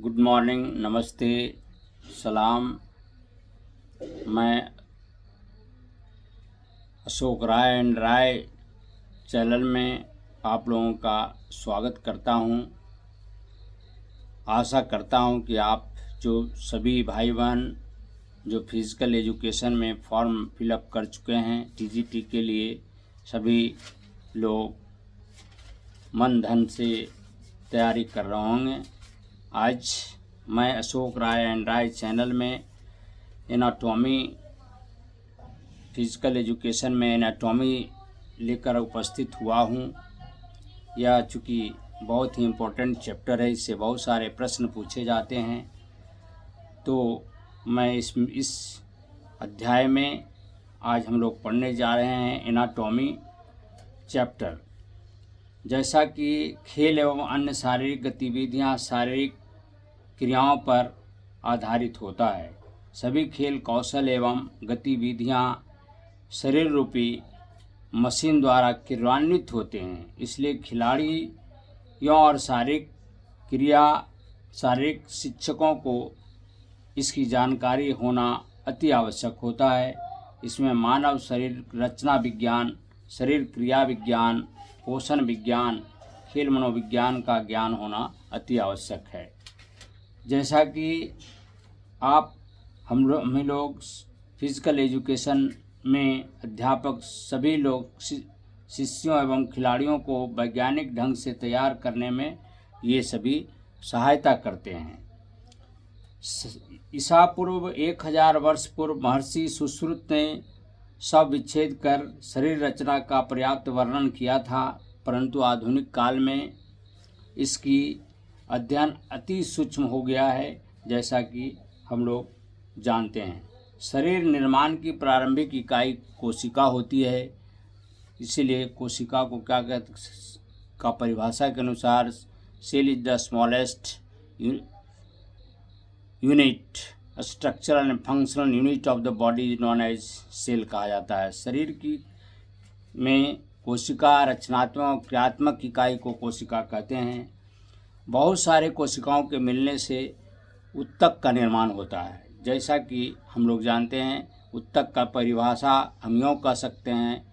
Good morning, नमस्ते, सलाम। मैं अशोक राय एंड राय चैनल में आप लोगों का स्वागत करता हूं। आशा करता हूं कि आप जो सभी भाई बहन जो फिज़िकल एजुकेशन में फॉर्म फिलअप कर चुके हैं टीजीटी के लिए, सभी लोग मन धन से तैयारी कर रहे होंगे। आज मैं अशोक राय एंड राय चैनल में एनाटॉमी, फिज़िकल एजुकेशन में एनाटॉमी लेकर उपस्थित हुआ हूँ। यह चूँकि बहुत ही इम्पोर्टेंट चैप्टर है, इससे बहुत सारे प्रश्न पूछे जाते हैं, तो मैं इस अध्याय में आज हम लोग पढ़ने जा रहे हैं एनाटॉमी चैप्टर। जैसा कि खेल एवं अन्य शारीरिक गतिविधियाँ शारीरिक क्रियाओं पर आधारित होता है। सभी खेल कौशल एवं गतिविधियाँ शरीर रूपी मशीन द्वारा क्रियान्वित होते हैं, इसलिए खिलाड़ियों और शारीरिक शिक्षकों को इसकी जानकारी होना अति आवश्यक होता है। इसमें मानव शरीर रचना विज्ञान, शरीर क्रिया विज्ञान, पोषण विज्ञान, खेल मनोविज्ञान का ज्ञान होना अति आवश्यक है। जैसा कि हम लोग फिज़िकल एजुकेशन में अध्यापक सभी लोग शिष्यों एवं खिलाड़ियों को वैज्ञानिक ढंग से तैयार करने में ये सभी सहायता करते हैं। ईसा पूर्व 1000 वर्ष पूर्व महर्षि सुश्रुत ने शव विच्छेद कर शरीर रचना का पर्याप्त वर्णन किया था, परंतु आधुनिक काल में इसकी अध्ययन अति सूक्ष्म हो गया है। जैसा कि हम लोग जानते हैं, शरीर निर्माण की प्रारंभिक इकाई कोशिका होती है, इसीलिए कोशिका को क्या कहते का परिभाषा के अनुसार cell is the smallest unit, structural and functional unit of the body is known as cell कहा जाता है। शरीर की में कोशिका रचनात्मक और क्रियात्मक इकाई को कोशिका कहते हैं। बहुत सारे कोशिकाओं के मिलने से उत्तक का निर्माण होता है। जैसा कि हम लोग जानते हैं, उत्तक का परिभाषा हम यूँ कह सकते हैं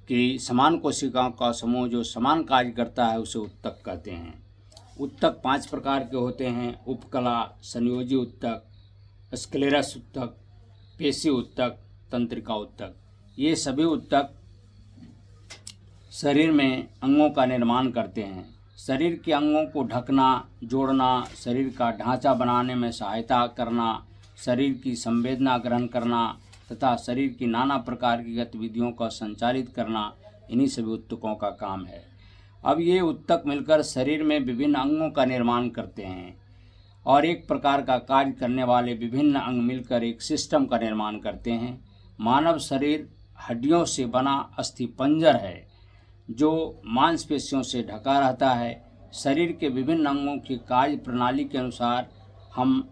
कि समान कोशिकाओं का समूह जो समान कार्य करता है उसे उत्तक कहते हैं। उत्तक 5 प्रकार के होते हैं: उपकला, संयोजी उत्तक, स्क्लेरस उत्तक, पेशी उत्तक, तंत्रिका उत्तक। ये सभी उत्तक शरीर में अंगों का निर्माण करते हैं। शरीर के अंगों को ढकना, जोड़ना, शरीर का ढांचा बनाने में सहायता करना, शरीर की संवेदना ग्रहण करना तथा शरीर की नाना प्रकार की गतिविधियों का संचालित करना, इन्हीं सभी उत्तकों का काम है। अब ये उत्तक मिलकर शरीर में विभिन्न अंगों का निर्माण करते हैं और एक प्रकार का कार्य करने वाले विभिन्न अंग मिलकर एक सिस्टम का निर्माण करते हैं। मानव शरीर हड्डियों से बना अस्थिपंजर है जो मांसपेशियों से ढका रहता है। शरीर के विभिन्न अंगों की कार्य प्रणाली के अनुसार हम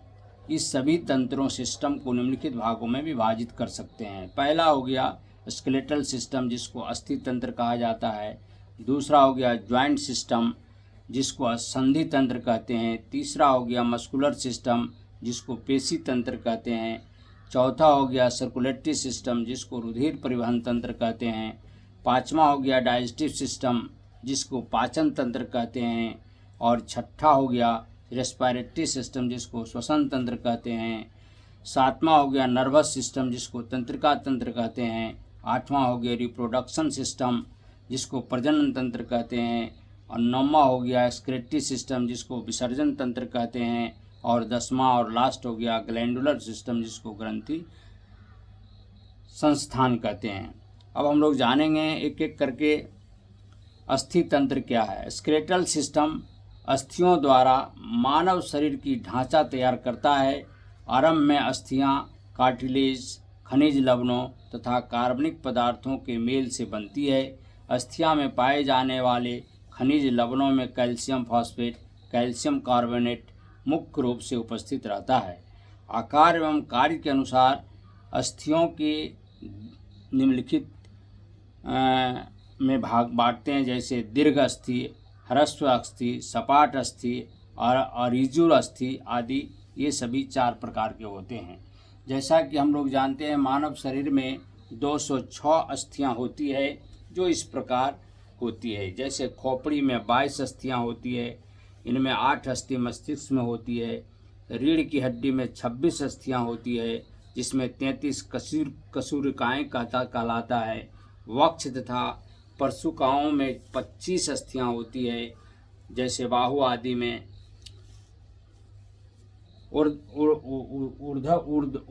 इस सभी तंत्रों सिस्टम को निम्नलिखित भागों में विभाजित कर सकते हैं। पहला हो गया स्केलेटल सिस्टम, जिसको अस्थि तंत्र कहा जाता है। दूसरा हो गया जॉइंट सिस्टम, जिसको संधि तंत्र कहते हैं। तीसरा हो गया मस्कुलर सिस्टम, जिसको पेशी तंत्र कहते हैं। चौथा हो गया सर्कुलेटरी सिस्टम, जिसको रुधिर परिवहन तंत्र कहते हैं। पाँचवा हो गया डाइजेस्टिव सिस्टम, जिसको पाचन तंत्र कहते हैं। और छठा हो गया रेस्पिरेटरी सिस्टम, जिसको श्वसन तंत्र कहते हैं। सातवां हो गया नर्वस सिस्टम, जिसको तंत्रिका तंत्र कहते हैं। आठवां हो गया रिप्रोडक्शन सिस्टम, जिसको प्रजनन तंत्र कहते हैं। और नौवां हो गया एक्सक्रीटरी सिस्टम, जिसको विसर्जन तंत्र कहते हैं। और 10वां और लास्ट हो गया ग्लैंडुलर सिस्टम, जिसको ग्रंथि संस्थान कहते हैं। अब हम लोग जानेंगे एक एक करके अस्थि तंत्र क्या है। स्केलेटल सिस्टम अस्थियों द्वारा मानव शरीर की ढांचा तैयार करता है। आरंभ में अस्थियां कार्टिलेज, खनिज लवणों तथा कार्बनिक पदार्थों के मेल से बनती है। अस्थियां में पाए जाने वाले खनिज लवणों में कैल्शियम फॉस्फेट, कैल्शियम कार्बोनेट मुख्य रूप से उपस्थित रहता है। आकार एवं कार्य के अनुसार अस्थियों के निम्नलिखित में भाग बांटते हैं, जैसे दीर्घ अस्थि, ह्रस्व अस्थि, सपाट अस्थि, और अरिजुर अस्थि आदि, ये सभी 4 प्रकार के होते हैं। जैसा कि हम लोग जानते हैं मानव शरीर में 206 अस्थियां होती है, जो इस प्रकार होती है। जैसे खोपड़ी में 22 अस्थियां होती है, इनमें 8 अस्थि मस्तिष्क में होती है। रीढ़ की हड्डी में 26 अस्थियां होती है, जिसमें 33 कशूरिकाएँ कहलाता है। वक्ष तथा परशुकाओं में 25 अस्थियां होती है, जैसे बाहु आदि में।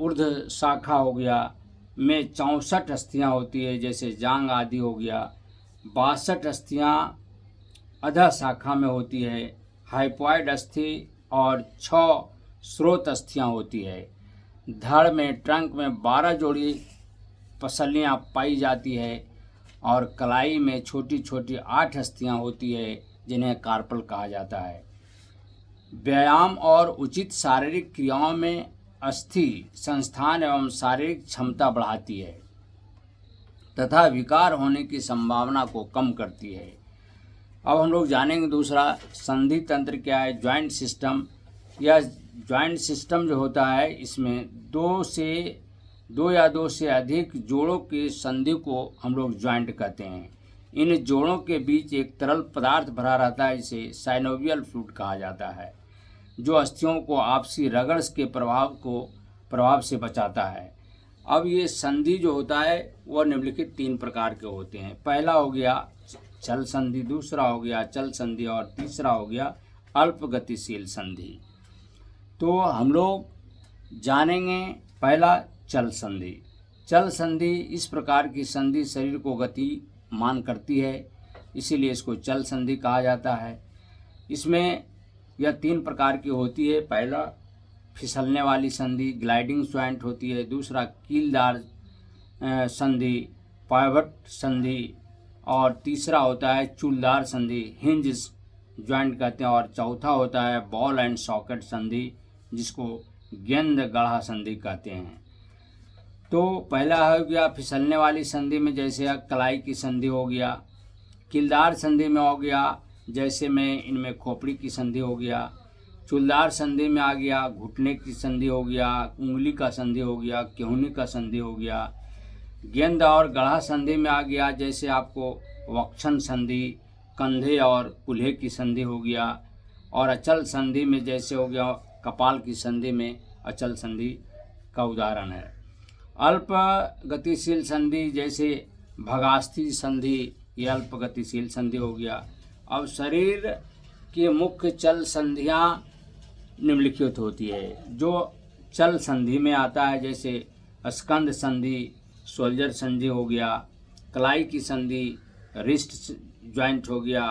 ऊर्ध्व शाखा हो गया में 64 अस्थियां होती है, जैसे जांग आदि हो गया। 62 अस्थियां अधः शाखा में होती है, हाइपोइड अस्थि, और 6 स्रोत अस्थियां होती है। धड़ में ट्रंक में 12 जोड़ी पसलियां पाई जाती है, और कलाई में छोटी छोटी 8 अस्थियां होती है, जिन्हें कार्पल कहा जाता है। व्यायाम और उचित शारीरिक क्रियाओं में अस्थि संस्थान एवं शारीरिक क्षमता बढ़ाती है तथा विकार होने की संभावना को कम करती है। अब हम लोग जानेंगे दूसरा, संधि तंत्र क्या है। जॉइंट सिस्टम, या जॉइंट सिस्टम जो होता है, इसमें 2 या 2 से अधिक जोड़ों की संधि को हम लोग जॉइंट कहते हैं। इन जोड़ों के बीच एक तरल पदार्थ भरा रहता है, इसे साइनोवियल फ्लूइड कहा जाता है, जो अस्थियों को आपसी रगड़ के प्रभाव से बचाता है। अब ये संधि जो होता है वह निम्नलिखित 3 प्रकार के होते हैं। पहला हो गया चल संधि, दूसरा हो गया चल संधि, और तीसरा हो गया अल्प गतिशील संधि। तो हम लोग जानेंगे पहला चल संधि। चल संधि इस प्रकार की संधि शरीर को गतिमान करती है, इसीलिए इसको चल संधि कहा जाता है। इसमें यह 3 प्रकार की होती है। पहला फिसलने वाली संधि, ग्लाइडिंग ज्वाइंट होती है। दूसरा कीलदार संधि, पाइवट संधि, और तीसरा होता है चूलदार संधि, हिंज ज्वाइंट कहते हैं। और चौथा होता है बॉल एंड सॉकेट संधि, जिसको गेंद गढ़ा संधि कहते हैं। तो पहला हो गया फिसलने वाली संधि में, जैसे कलाई की संधि हो गया। कीलदार संधि में हो गया, जैसे में इनमें खोपड़ी की संधि हो गया। चूलदार संधि में आ गया घुटने की संधि हो गया, उंगली का संधि हो गया, केहूनी का संधि हो गया। गेंद और गढ़ा संधि में आ गया, जैसे आपको वक्षण संधि, कंधे और कुल्हे की संधि हो गया। और अचल संधि में जैसे हो गया कपाल की संधि में अचल संधि का उदाहरण है। अल्प गतिशील संधि जैसे भगास्थी संधि, ये अल्प गतिशील संधि हो गया। अब शरीर की मुख्य चल संधियां निम्नलिखित होती है। जो चल संधि में आता है, जैसे स्कंद संधि, शोल्डर संधि हो गया, कलाई की संधि, रिस्ट ज्वाइंट हो गया,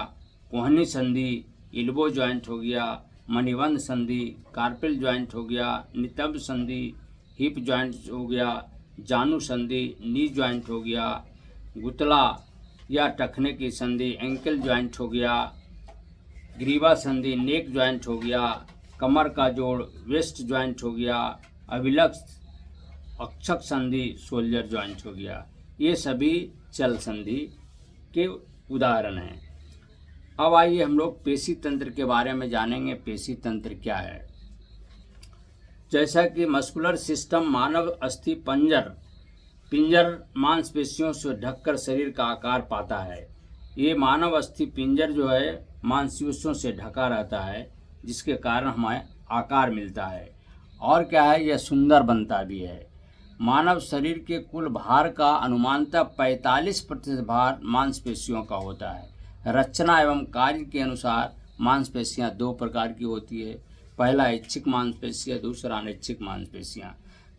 कोहनी संधि, इल्बो ज्वाइंट हो गया, मणिबंध संधि, कार्पेल ज्वाइंट हो गया, नितंब संधि, हिप ज्वाइंट हो गया, जानू संधि, नी ज्वाइंट हो गया, गुतला या टखने की संधि, एंकल ज्वाइंट हो गया, ग्रीवा संधि, नेक ज्वाइंट हो गया, कमर का जोड़, वेस्ट ज्वाइंट हो गया, अभिलक्ष अक्षक संधि, शोल्डर ज्वाइंट हो गया। ये सभी चल संधि के उदाहरण हैं। अब आइए हम लोग पेशी तंत्र के बारे में जानेंगे। पेशी तंत्र क्या है। जैसा कि मस्कुलर सिस्टम मानव अस्थि पिंजर मांसपेशियों से ढककर शरीर का आकार पाता है। ये मानव अस्थि पिंजर जो है मांसपेशियों से ढका रहता है, जिसके कारण हमें आकार मिलता है। और क्या है, यह सुंदर बनता भी है। मानव शरीर के कुल भार का अनुमानतः 45% भार मांसपेशियों का होता है। रचना एवं कार्य के अनुसार मांसपेशियां 2 प्रकार की होती है। पहला इच्छिक मांसपेशियां, दूसरा अनैच्छिक मांसपेशियां।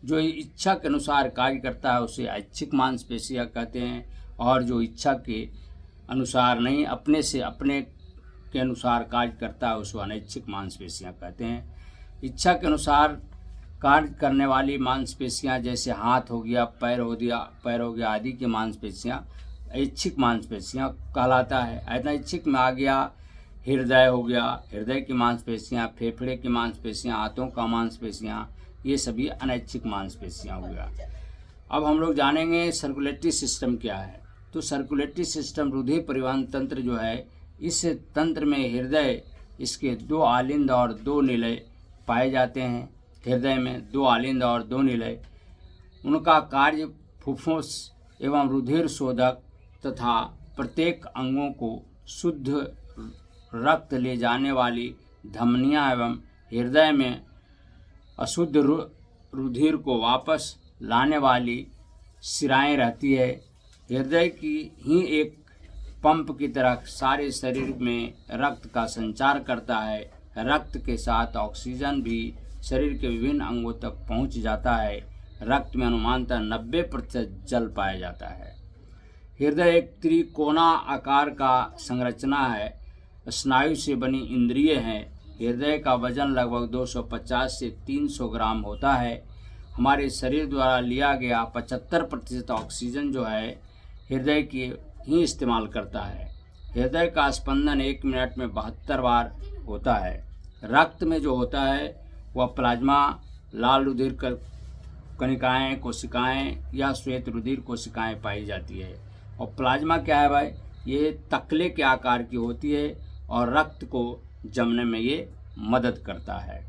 जो इच्छा के अनुसार कार्य करता है उसे ऐच्छिक मांसपेशियां कहते हैं, और जो इच्छा के अनुसार नहीं, अपने के अनुसार कार्य करता है उसको अनैच्छिक मांसपेशियां कहते हैं। इच्छा के अनुसार कार्य करने वाली मांसपेशियां जैसे हाथ हो गया, पैर हो गया आदि की मांसपेशियां ऐच्छिक मांसपेशियां कहलाता है। अनैच्छिक में आ गया हृदय हो गया, हृदय की मांसपेशियां, फेफड़े की मांसपेशियां, हाथों का मांसपेशियां, ये सभी अनैच्छिक मांसपेशियां हो गया। अब हम लोग जानेंगे सर्कुलेटरी सिस्टम क्या है। तो सर्कुलेटरी सिस्टम रुधिर परिवहन तंत्र जो है, इस तंत्र में हृदय इसके 2 आलिंद और 2 निलय पाए जाते हैं। हृदय में 2 आलिंद और 2 निलय। उनका कार्य फुफ्फुस एवं रुधिर शोधक तथा प्रत्येक अंगों को शुद्ध रक्त ले जाने वाली धमनियां एवं हृदय में अशुद्ध रुधिर को वापस लाने वाली शिराएं रहती है। हृदय की ही एक पंप की तरह सारे शरीर में रक्त का संचार करता है। रक्त के साथ ऑक्सीजन भी शरीर के विभिन्न अंगों तक पहुंच जाता है। रक्त में अनुमानतः 90% जल पाया जाता है। हृदय एक त्रिकोणा आकार का संरचना है। स्नायु से बनी इंद्रिय है। हृदय का वजन लगभग 250 से 300 ग्राम होता है। हमारे शरीर द्वारा लिया गया 75% ऑक्सीजन जो है हृदय की ही इस्तेमाल करता है। हृदय का स्पंदन 1 मिनट में 72 बार होता है। रक्त में जो होता है वह प्लाज्मा, लाल रुधिर कणिकाएँ, कोशिकाएँ या श्वेत रुधिर कोशिकाएँ पाई जाती है। और प्लाज्मा क्या है भाई? ये तकले के आकार की होती है और रक्त को जमने में ये मदद करता है।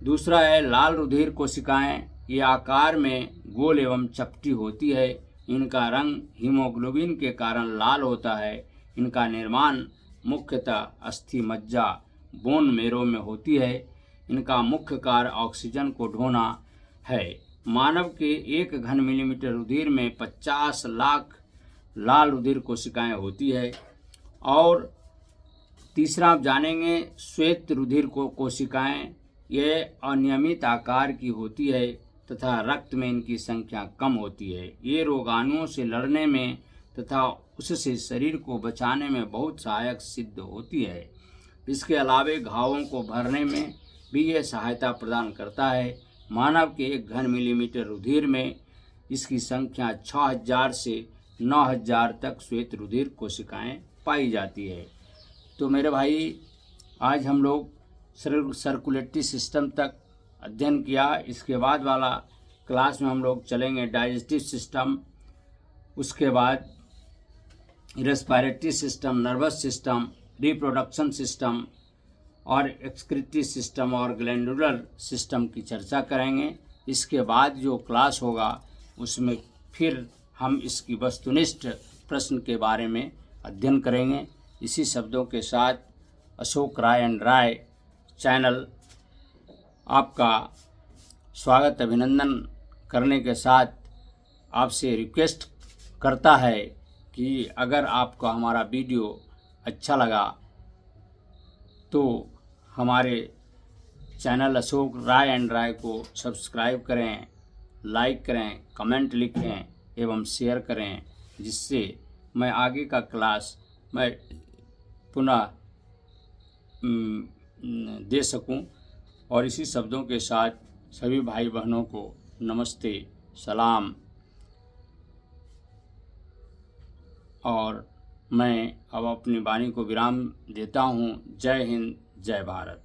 दूसरा है लाल रुधिर कोशिकाएँ। ये आकार में गोल एवं चपटी होती है। इनका रंग हीमोग्लोबिन के कारण लाल होता है। इनका निर्माण मुख्यतः अस्थि मज्जा बोन मेरो में होती है। इनका मुख्य कार्य ऑक्सीजन को ढोना है। मानव के 1 घन मिलीमीटर रुधिर में 50 लाख लाल रुधिर कोशिकाएं होती है। और तीसरा आप जानेंगे श्वेत रुधिर कोशिकाएं। ये अनियमित आकार की होती है तथा रक्त में इनकी संख्या कम होती है। ये रोगाणुओं से लड़ने में तथा उससे शरीर को बचाने में बहुत सहायक सिद्ध होती है। इसके अलावा घावों को भरने में भी ये सहायता प्रदान करता है। मानव के 1 घन मिलीमीटर रुधिर में इसकी संख्या 6000 से 9000 तक श्वेत रुधिर कोशिकाएं पाई जाती है। तो मेरे भाई, आज हम लोग सर्कुलेटरी सिस्टम तक अध्ययन किया। इसके बाद वाला क्लास में हम लोग चलेंगे डाइजेस्टिव सिस्टम, उसके बाद respiratory system, nervous system, reproduction system और एक्सक्रीटरी सिस्टम और ग्लैंडुलर सिस्टम की चर्चा करेंगे। इसके बाद जो क्लास होगा उसमें फिर हम इसकी वस्तुनिष्ठ प्रश्न के बारे में अध्ययन करेंगे। इसी शब्दों के साथ अशोक राय एंड राय चैनल आपका स्वागत अभिनंदन करने के साथ आपसे रिक्वेस्ट करता है कि अगर आपको हमारा वीडियो अच्छा लगा तो हमारे चैनल अशोक राय एंड राय को सब्सक्राइब करें, लाइक करें, कमेंट लिखें एवं शेयर करें, जिससे मैं आगे का क्लास मैं पुनः दे सकूं। और इसी शब्दों के साथ सभी भाई बहनों को नमस्ते, सलाम। और मैं अब अपनी वाणी को विराम देता हूं। जय हिंद, जय भारत।